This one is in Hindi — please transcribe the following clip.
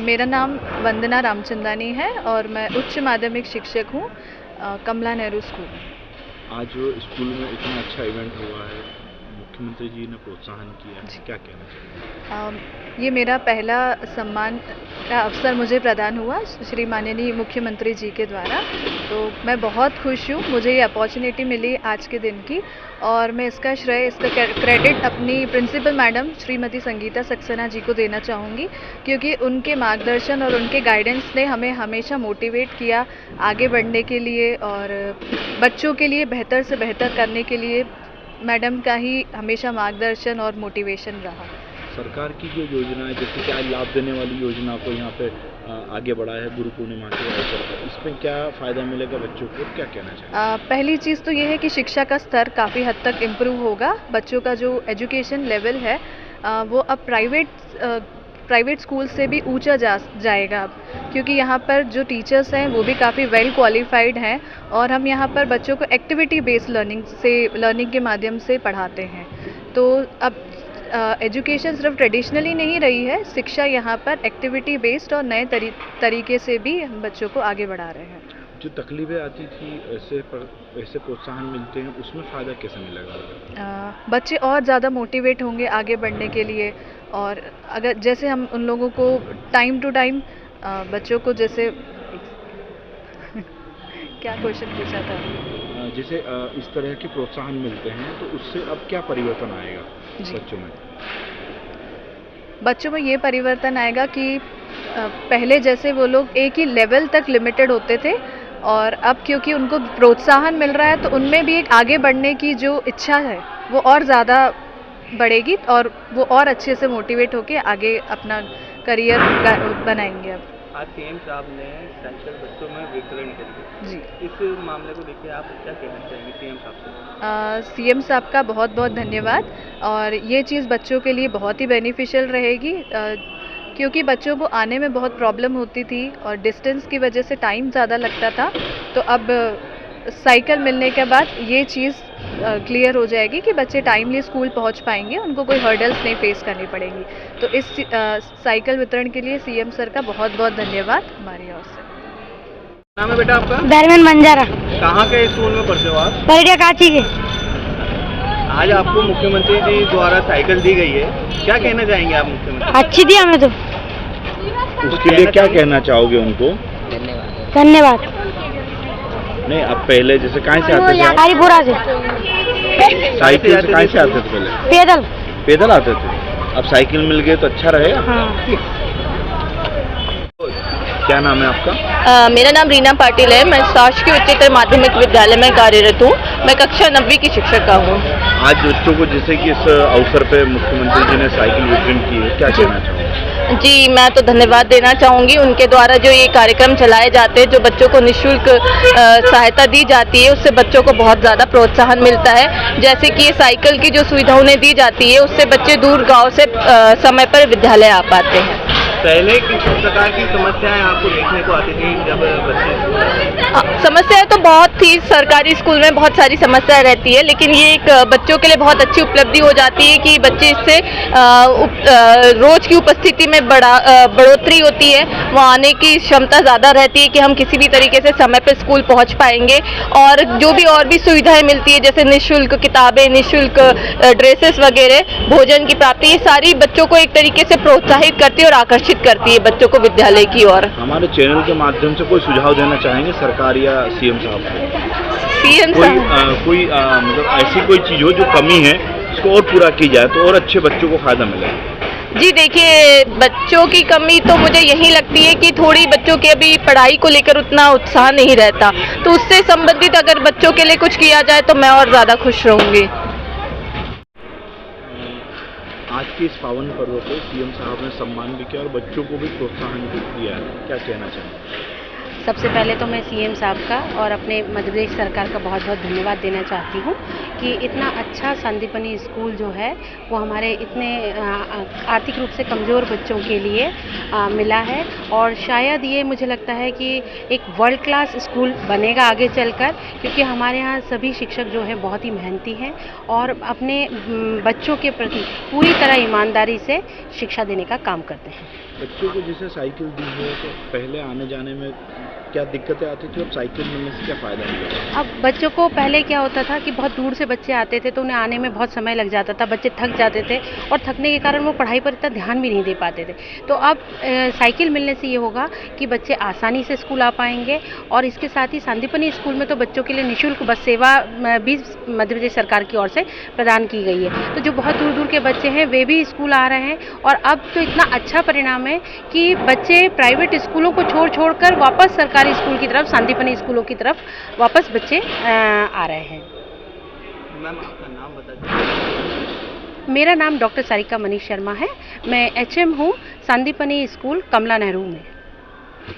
मेरा नाम वंदना रामचंदानी है और मैं उच्च माध्यमिक शिक्षक हूँ कमला नेहरू स्कूल में। आज जो स्कूल में इतना अच्छा इवेंट हुआ है, मुख्यमंत्री जी ने प्रोत्साहन किया है, क्या कहना चाहिए? ये मेरा पहला सम्मान का अवसर मुझे प्रदान हुआ श्री माननीय मुख्यमंत्री जी के द्वारा, तो मैं बहुत खुश हूँ। मुझे ये अपॉर्चुनिटी मिली आज के दिन की और मैं इसका श्रेय, इसका क्रेडिट अपनी प्रिंसिपल मैडम श्रीमती संगीता सक्सेना जी को देना चाहूँगी, क्योंकि उनके मार्गदर्शन और उनके गाइडेंस ने हमें हमेशा मोटिवेट किया आगे बढ़ने के लिए और बच्चों के लिए बेहतर से बेहतर करने के लिए मैडम का ही हमेशा मार्गदर्शन और मोटिवेशन रहा। सरकार की जो योजना है, जैसे कि आज लाभ देने वाली योजना को यहाँ पे आगे बढ़ा है गुरु पूर्णिमा के अवसर पर, इसमें क्या फ़ायदा मिलेगा बच्चों को, क्या कहना चाहिए? पहली चीज़ तो ये है कि शिक्षा का स्तर काफ़ी हद तक इम्प्रूव होगा। बच्चों का जो एजुकेशन लेवल है वो अब प्राइवेट स्कूल से भी ऊंचा जाएगा, क्योंकि यहाँ पर जो टीचर्स हैं वो भी काफ़ी वेल क्वालिफाइड हैं और हम यहाँ पर बच्चों को एक्टिविटी बेस्ड लर्निंग के माध्यम से पढ़ाते हैं। तो अब एजुकेशन सिर्फ ट्रेडिशनली नहीं रही है, शिक्षा यहाँ पर एक्टिविटी बेस्ड और नए तरीके से भी हम बच्चों को आगे बढ़ा रहे हैं। जो तकलीफें आती थी, ऐसे प्रोत्साहन मिलते हैं, उसमें फ़ायदा कैसे मिलेगा? बच्चे और ज़्यादा मोटिवेट होंगे आगे बढ़ने के लिए। और अगर जैसे हम उन लोगों को टाइम टू टाइम बच्चों को जैसे क्या क्वेश्चन पूछा था? जैसे इस तरह के प्रोत्साहन मिलते हैं तो उससे अब क्या परिवर्तन आएगा बच्चों में? बच्चों में ये परिवर्तन आएगा कि पहले जैसे वो लोग एक ही लेवल तक लिमिटेड होते थे और अब क्योंकि उनको प्रोत्साहन मिल रहा है तो उनमें भी एक आगे बढ़ने की जो इच्छा है वो और ज़्यादा बढ़ेगी और वो और अच्छे से मोटिवेट होकर आगे अपना करियर बनाएंगे। अब आज सीएम साहब ने साइकिल बच्चों में वितरण करी जी, इस मामले को देखिए आप क्या कहना चाहेंगे सीएम साहब से? सीएम साहब का बहुत बहुत धन्यवाद और ये चीज़ बच्चों के लिए बहुत ही बेनिफिशियल रहेगी, क्योंकि बच्चों को आने में बहुत प्रॉब्लम होती थी और डिस्टेंस की वजह से टाइम ज़्यादा लगता था। तो अब साइकिल मिलने के बाद ये चीज़ क्लियर हो जाएगी कि बच्चे टाइमली स्कूल पहुंच पाएंगे, उनको कोई हर्डल्स नहीं फेस करनी पड़ेंगी। तो इस साइकिल वितरण के लिए सीएम सर का बहुत बहुत धन्यवाद हमारी ओर से। नाम है बेटा आपका? बैरमैन बंजारा। कहाँ के स्कूल में पढ़ते हो आप? परिया काची के। आज आपको मुख्यमंत्री जी द्वारा साइकिल दी गई है, क्या कहना चाहेंगे आप मुख्यमंत्री? अच्छी दी हमें तो। उसके लिए क्या कहना चाहोगे उनको? धन्यवाद। नहीं, अब पहले जैसे कहाँ से आते थे? हरिपुरा से। साइकिल से कहाँ से आते थे पहले? पैदल आते थे। अब साइकिल मिल गई तो अच्छा रहेगा। हाँ। क्या नाम है आपका? मेरा नाम रीना पाटिल है। मैं शासकीय उच्चतर माध्यमिक विद्यालय में कार्यरत हूँ। मैं कक्षा 9वीं की शिक्षिका हूँ। आज बच्चों को जैसे कि इस अवसर पे मुख्यमंत्री जी ने साइकिल वितरण की है, क्या कहना चाहोगे? जी, मैं तो धन्यवाद देना चाहूँगी। उनके द्वारा जो ये कार्यक्रम चलाए जाते हैं, जो बच्चों को निःशुल्क सहायता दी जाती है, उससे बच्चों को बहुत ज़्यादा प्रोत्साहन मिलता है। जैसे कि ये साइकिल की जो सुविधा उन्हें दी जाती है, उससे बच्चे दूर गांव से समय पर विद्यालय आ पाते हैं। पहले किस प्रकार की समस्याएं आपको देखने को आती थी जब बच्चे? समस्याएं तो बहुत थी, सरकारी स्कूल में बहुत सारी समस्याएं रहती है, लेकिन ये एक बच्चों के लिए बहुत अच्छी उपलब्धि हो जाती है कि बच्चे इससे रोज की उपस्थिति में बढ़ोतरी होती है। वहाँ आने की क्षमता ज़्यादा रहती है कि हम किसी भी तरीके से समय पर स्कूल पहुँच पाएंगे और जो भी और भी सुविधाएं मिलती है, जैसे निःशुल्क किताबें, निःशुल्क ड्रेसेस वगैरह, भोजन की प्राप्ति, ये सारी बच्चों को एक तरीके से प्रोत्साहित करती है और आकर्षित करती है बच्चों को विद्यालय की ओर। हमारे चैनल के माध्यम से कोई सुझाव देना चाहेंगे सरकार या सीएम साहब को? सीएम साहब कोई मतलब ऐसी कोई चीज़ हो जो कमी है, इसको और पूरा की जाए तो और अच्छे बच्चों को फायदा मिले। जी देखिए, बच्चों की कमी तो मुझे यही लगती है कि थोड़ी बच्चों के अभी पढ़ाई को लेकर उतना उत्साह नहीं रहता, तो उससे संबंधित अगर बच्चों के लिए कुछ किया जाए तो मैं और ज़्यादा खुश रहूँगी। आज के इस पावन पर्व पे सीएम साहब ने सम्मान भी किया और बच्चों को भी प्रोत्साहन भी दिया है, क्या कहना चाहेंगे? सबसे पहले तो मैं सीएम साहब का और अपने मध्य प्रदेश सरकार का बहुत बहुत धन्यवाद देना चाहती हूँ कि इतना अच्छा संदीपनी स्कूल जो है वो हमारे इतने आर्थिक रूप से कमज़ोर बच्चों के लिए मिला है। और शायद ये मुझे लगता है कि एक वर्ल्ड क्लास स्कूल बनेगा आगे चलकर, क्योंकि हमारे यहाँ सभी शिक्षक जो है बहुत ही मेहनती हैं और अपने बच्चों के प्रति पूरी तरह ईमानदारी से शिक्षा देने का काम करते हैं। बच्चों को जैसे साइकिल दी है तो पहले आने जाने में क्या दिक्कतें आती थी, अब साइकिल मिलने से क्या फ़ायदा हुआ? अब बच्चों को पहले क्या होता था कि बहुत दूर से बच्चे आते थे तो उन्हें आने में बहुत समय लग जाता था, बच्चे थक जाते थे और थकने के कारण वो पढ़ाई पर इतना ध्यान भी नहीं दे पाते थे। तो अब साइकिल मिलने से ये होगा कि बच्चे आसानी से स्कूल आ पाएंगे। और इसके साथ ही संदीपनी स्कूल में तो बच्चों के लिए निःशुल्क बस सेवा भी मध्य प्रदेश सरकार की ओर से प्रदान की गई है। तो जो बहुत दूर दूर के बच्चे हैं वे भी स्कूल आ रहे हैं और अब तो इतना अच्छा परिणाम है कि बच्चे प्राइवेट स्कूलों को छोड़ कर वापस सरकारी स्कूल की तरफ, संदीपनी स्कूलों की तरफ वापस बच्चे आ रहे हैं। मैम आपका नाम बता दीजिए। मेरा नाम डॉक्टर सारिका मनीष शर्मा है। मैं HM हूँ संदीपनी स्कूल कमला नेहरू में।